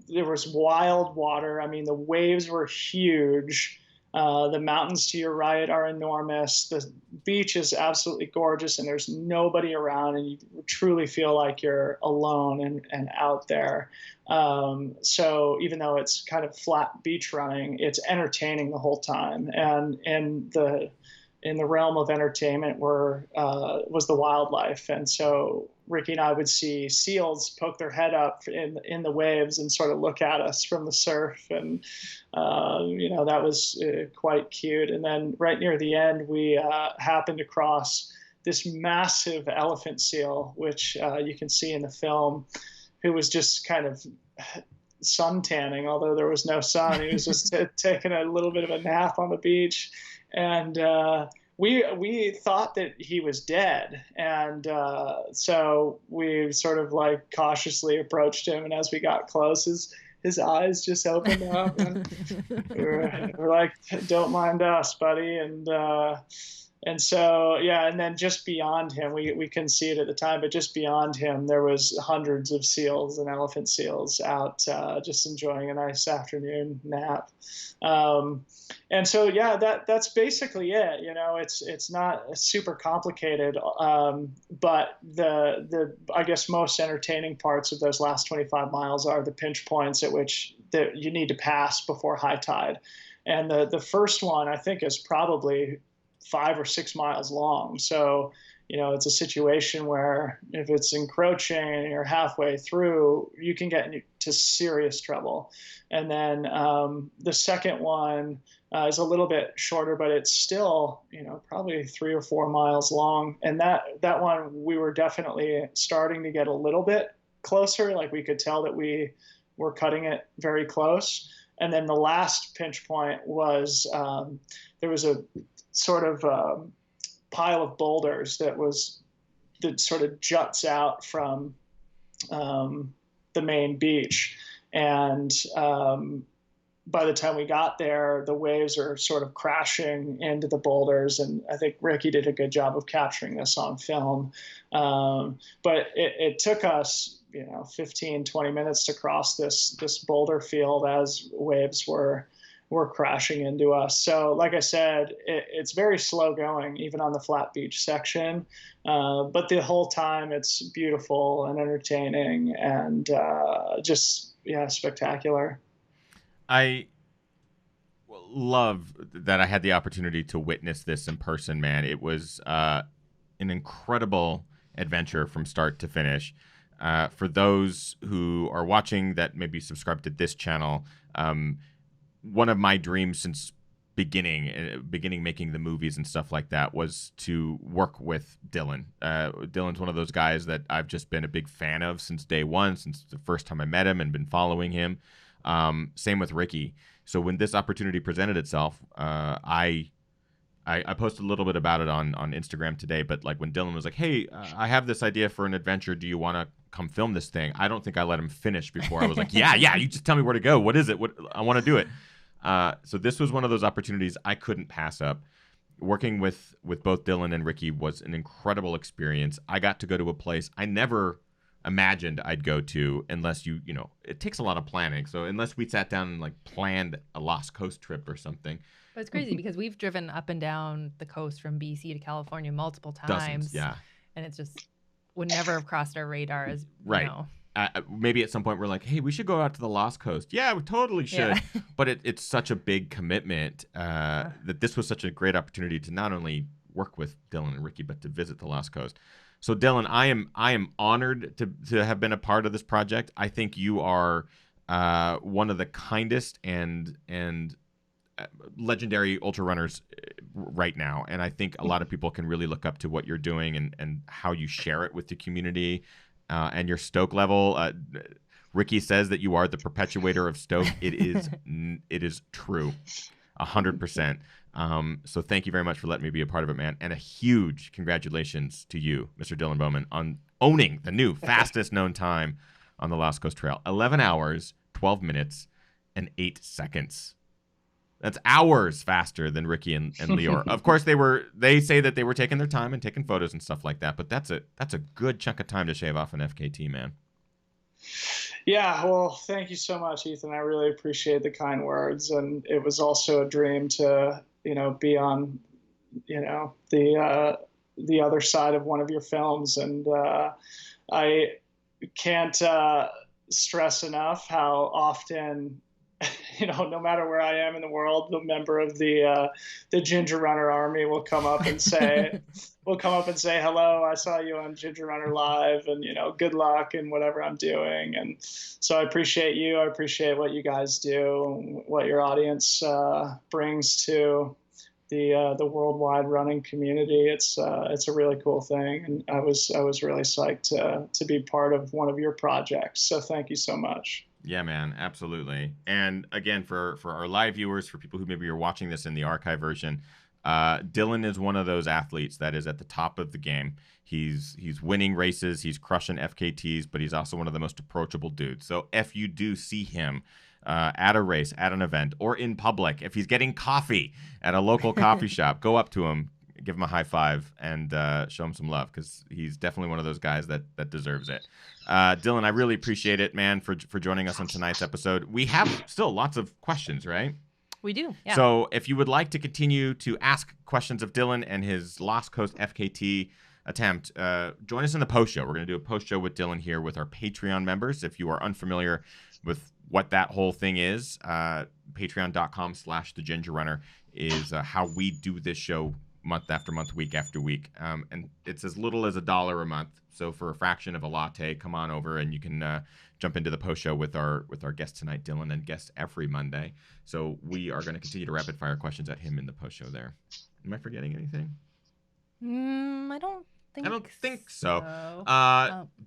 there was wild water. I mean, the waves were huge. The mountains to your right are enormous. The beach is absolutely gorgeous, and there's nobody around, and you truly feel like you're alone and out there. So even though it's kind of flat beach running, it's entertaining the whole time. And in the realm of entertainment was the wildlife. And so Ricky and I would see seals poke their head up in the waves and sort of look at us from the surf. And, that was quite cute. And then right near the end, we happened to cross this massive elephant seal, which you can see in the film, who was just kind of sun tanning, although there was no sun. He was just taking a little bit of a nap on the beach. And we thought that he was dead. And so we sort of cautiously approached him. And as we got close, his eyes just opened up. And we're like, don't mind us, buddy. And so, and then just beyond him, we couldn't see it at the time, but just beyond him, there was hundreds of seals and elephant seals out just enjoying a nice afternoon nap. And so, that's basically it. It's not super complicated, but the I guess most entertaining parts of those last 25 miles are the pinch points at which you need to pass before high tide. And the first one, I think, is probably 5 or 6 miles long. So, it's a situation where if it's encroaching and you're halfway through, you can get into serious trouble. And then the second one is a little bit shorter, but it's still, probably 3 or 4 miles long. And that one, we were definitely starting to get a little bit closer. Like we could tell that we were cutting it very close. And then the last pinch point was there was a sort of pile of boulders that sort of juts out from the main beach. And by the time we got there, the waves are sort of crashing into the boulders. And I think Ricky did a good job of capturing this on film. But it took us, 15, 20 minutes to cross this boulder field as waves were crashing into us. So like I said, it's very slow going, even on the flat beach section. But the whole time it's beautiful and entertaining and just spectacular. I love that I had the opportunity to witness this in person, man. It was an incredible adventure from start to finish. For those who are watching that maybe subscribe to this channel, one of my dreams since beginning making the movies and stuff like that was to work with Dylan. Dylan's one of those guys that I've just been a big fan of since day one, since the first time I met him and been following him. Same with Ricky. So when this opportunity presented itself, I posted a little bit about it on Instagram today, but like when Dylan was like, hey, I have this idea for an adventure. Do you want to come film this thing? I don't think I let him finish before I was like, yeah, you just tell me where to go. What is it? I want to do it. So this was one of those opportunities I couldn't pass up. Working with both Dylan and Ricky was an incredible experience. I got to go to a place I never imagined I'd go to unless it takes a lot of planning. So unless we sat down and planned a Lost Coast trip or something. But it's crazy because we've driven up and down the coast from BC to California multiple times. Dozens, yeah. And it's just would never have crossed our radar as, right. Maybe at some point we're like, hey, we should go out to the Lost Coast. Yeah, we totally should. Yeah. But it's such a big commitment that this was such a great opportunity to not only work with Dylan and Ricky, but to visit the Lost Coast. So Dylan, I am honored to have been a part of this project. I think you are one of the kindest and legendary ultra runners right now. And I think a lot of people can really look up to what you're doing and how you share it with the community and your stoke level. Ricky says that you are the perpetuator of stoke. It is true, 100%. So thank you very much for letting me be a part of it, man. And a huge congratulations to you, Mr. Dylan Bowman, on owning the new fastest known time on the Lost Coast Trail. 11 hours, 12 minutes, and 8 seconds. That's hours faster than Ricky and Lior. Of course, they say that they were taking their time and taking photos and stuff like that, but that's a good chunk of time to shave off an FKT, man. Yeah, well, thank you so much, Ethan. I really appreciate the kind words, and it was also a dream to, be on, the other side of one of your films, and I can't stress enough how often, no matter where I am in the world, the member of the Ginger Runner army will come up and say, hello, I saw you on Ginger Runner Live, and, good luck in whatever I'm doing. And so I appreciate you. I appreciate what you guys do, what your audience brings to the worldwide running community. It's a really cool thing. And I was really psyched to be part of one of your projects. So thank you so much. Yeah, man, absolutely. And again, for our live viewers, for people who maybe are watching this in the archive version, Dylan is one of those athletes that is at the top of the game. He's winning races, he's crushing FKTs, but he's also one of the most approachable dudes. So if you do see him at a race, at an event, or in public, if he's getting coffee at a local coffee shop, go up to him, give him a high five, and show him some love, because he's definitely one of those guys that deserves it. Dylan, I really appreciate it, man, for joining us on tonight's episode. We have still lots of questions, right? We do, yeah. So if you would like to continue to ask questions of Dylan and his Lost Coast FKT attempt, join us in the post show. We're going to do a post show with Dylan here with our Patreon members. If you are unfamiliar with what that whole thing is, patreon.com/thegingerrunner is how we do this show month after month, week after week. And it's as little as $1 a month. So for a fraction of a latte, come on over and you can jump into the post show with our guest tonight, Dylan, and guests every Monday. So we are going to continue to rapid fire questions at him in the post show there. Am I forgetting anything? I don't think so.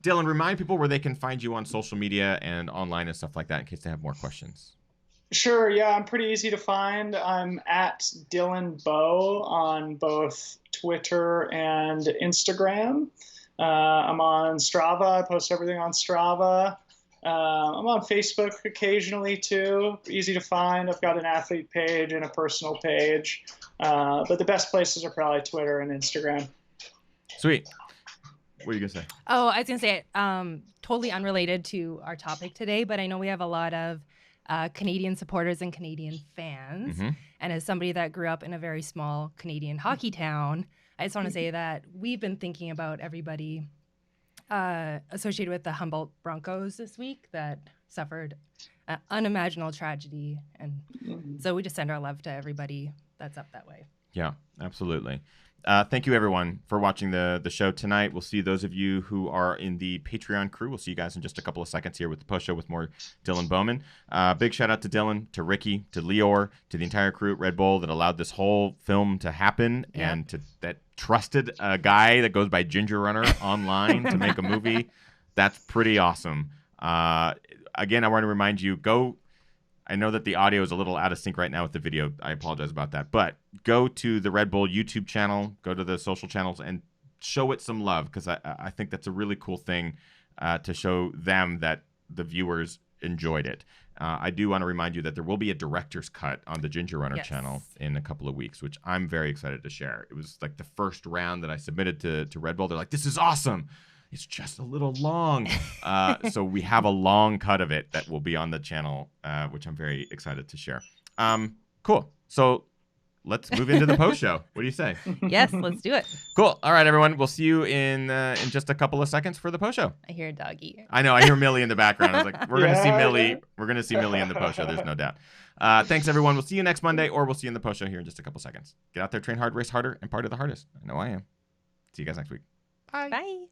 Dylan, remind people where they can find you on social media and online and stuff like that in case they have more questions. Sure. Yeah, I'm pretty easy to find. I'm at Dylan Bow on both Twitter and Instagram. I'm on Strava. I post everything on Strava. I'm on Facebook occasionally too. Easy to find. I've got an athlete page and a personal page. But the best places are probably Twitter and Instagram. Sweet. What are you going to say? Oh, I was going to say, totally unrelated to our topic today, but I know we have a lot of Canadian supporters and Canadian fans. Mm-hmm. And as somebody that grew up in a very small Canadian hockey town, I just want to say that we've been thinking about everybody associated with the Humboldt Broncos this week that suffered an unimaginable tragedy. And so we just send our love to everybody that's up that way. Yeah, absolutely. Thank you, everyone, for watching the show tonight. We'll see those of you who are in the Patreon crew. We'll see you guys in just a couple of seconds here with the post show with more Dylan Bowman. Big shout out to Dylan, to Ricky, to Lior, to the entire crew at Red Bull that allowed this whole film to happen, and to that trusted a guy that goes by Ginger Runner online to make a movie. That's pretty awesome. Again, I want to remind you, I know that the audio is a little out of sync right now with the video. I apologize about that. But go to the Red Bull YouTube channel, go to the social channels, and show it some love, because I think that's a really cool thing to show them that the viewers enjoyed it. I do want to remind you that there will be a director's cut on the Ginger Runner channel in a couple of weeks, which I'm very excited to share. It was like the first round that I submitted to Red Bull. They're like, this is awesome. It's just a little long. So we have a long cut of it that will be on the channel, which I'm very excited to share. Cool. So let's move into the post show. What do you say? Yes, let's do it. Cool. All right, everyone. We'll see you in just a couple of seconds for the post show. I hear a doggy. I know. I hear Millie in the background. I was like, we're going to see Millie. Yeah. We're going to see Millie in the post show. There's no doubt. Thanks, everyone. We'll see you next Monday, or we'll see you in the post show here in just a couple seconds. Get out there, train hard, race harder, and party the hardest. I know I am. See you guys next week. Bye. Bye.